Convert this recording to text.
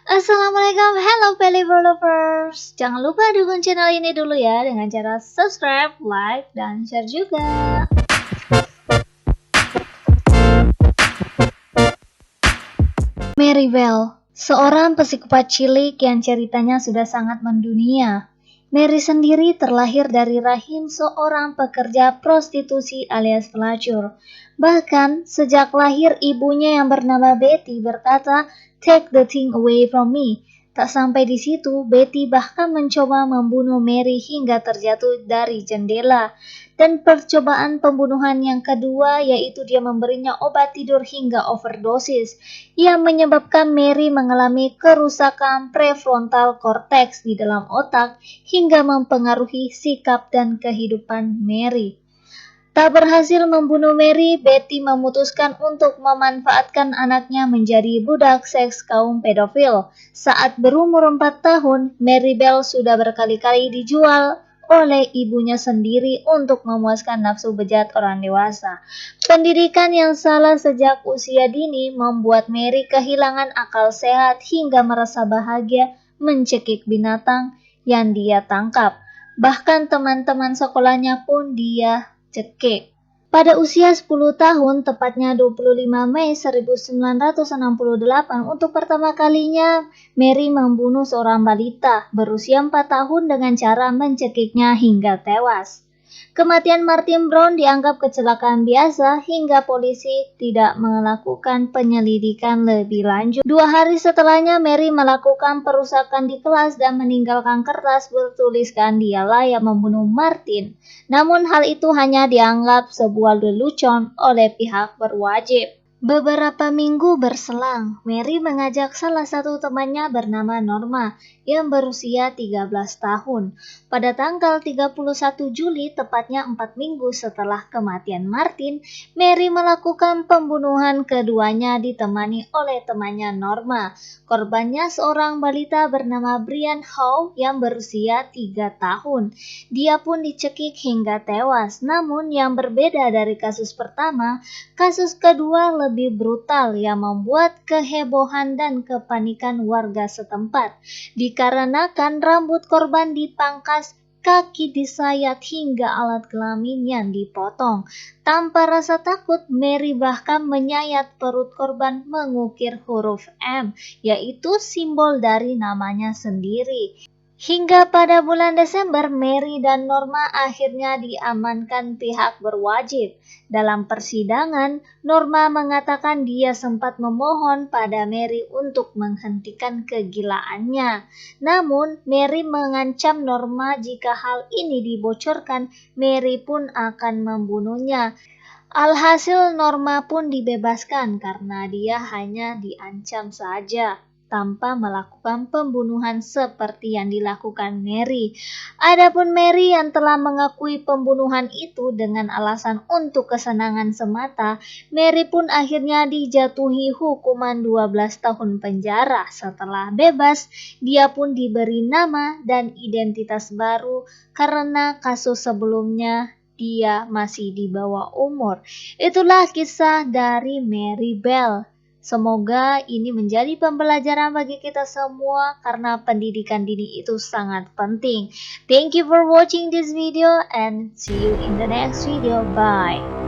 Assalamualaikum, hello Believer Lovers. Jangan lupa dukung channel ini dulu ya dengan cara subscribe, like, dan share juga. Mary Bell, seorang psikopat cilik yang ceritanya sudah sangat mendunia. Mary sendiri terlahir dari rahim seorang pekerja prostitusi alias pelacur. Bahkan sejak lahir ibunya yang bernama Betty berkata, "Take the thing away from me." Tak sampai di situ, Betty bahkan mencoba membunuh Mary hingga terjatuh dari jendela. Dan percobaan pembunuhan yang kedua yaitu dia memberinya obat tidur hingga overdosis yang menyebabkan Mary mengalami kerusakan prefrontal cortex di dalam otak hingga mempengaruhi sikap dan kehidupan Mary. Tak berhasil membunuh Mary, Betty memutuskan untuk memanfaatkan anaknya menjadi budak seks kaum pedofil. Saat berumur 4 tahun, Mary Bell sudah berkali-kali dijual oleh ibunya sendiri untuk memuaskan nafsu bejat orang dewasa. Pendidikan yang salah sejak usia dini membuat Mary kehilangan akal sehat hingga merasa bahagia mencekik binatang yang dia tangkap. Bahkan teman-teman sekolahnya pun dia cekik. Pada usia 10 tahun, tepatnya 25 Mei 1968, untuk pertama kalinya Mary membunuh seorang balita berusia 4 tahun dengan cara mencekiknya hingga tewas. Kematian Martin Brown dianggap kecelakaan biasa hingga polisi tidak melakukan penyelidikan lebih lanjut. 2 hari setelahnya, Mary melakukan perusakan di kelas dan meninggalkan kertas bertuliskan dialah yang membunuh Martin. Namun hal itu hanya dianggap sebuah lelucon oleh pihak berwajib. Beberapa minggu berselang, Mary mengajak salah satu temannya bernama Norma yang berusia 13 tahun. Pada tanggal 31 Juli, tepatnya 4 minggu setelah kematian Martin, Mary melakukan pembunuhan keduanya ditemani oleh temannya Norma. Korbannya seorang balita bernama Brian Howe yang berusia 3 tahun. Dia pun dicekik hingga tewas. Namun yang berbeda dari kasus pertama, kasus kedua lebih brutal yang membuat kehebohan dan kepanikan warga setempat. Dikarenakan rambut korban dipangkas, kaki disayat hingga alat kelamin yang dipotong. Tanpa rasa takut, Mary bahkan menyayat perut korban mengukir huruf M, yaitu simbol dari namanya sendiri. Hingga pada bulan Desember, Mary dan Norma akhirnya diamankan pihak berwajib. Dalam persidangan, Norma mengatakan dia sempat memohon pada Mary untuk menghentikan kegilaannya. Namun, Mary mengancam Norma jika hal ini dibocorkan, Mary pun akan membunuhnya. Alhasil Norma pun dibebaskan karena dia hanya diancam saja, tanpa melakukan pembunuhan seperti yang dilakukan Mary. Adapun Mary yang telah mengakui pembunuhan itu dengan alasan untuk kesenangan semata, Mary pun akhirnya dijatuhi hukuman 12 tahun penjara. Setelah bebas, dia pun diberi nama dan identitas baru karena kasus sebelumnya dia masih di bawah umur. Itulah kisah dari Mary Bell. Semoga ini menjadi pembelajaran bagi kita semua karena pendidikan dini itu sangat penting. Thank you for watching this video and see you in the next video. Bye.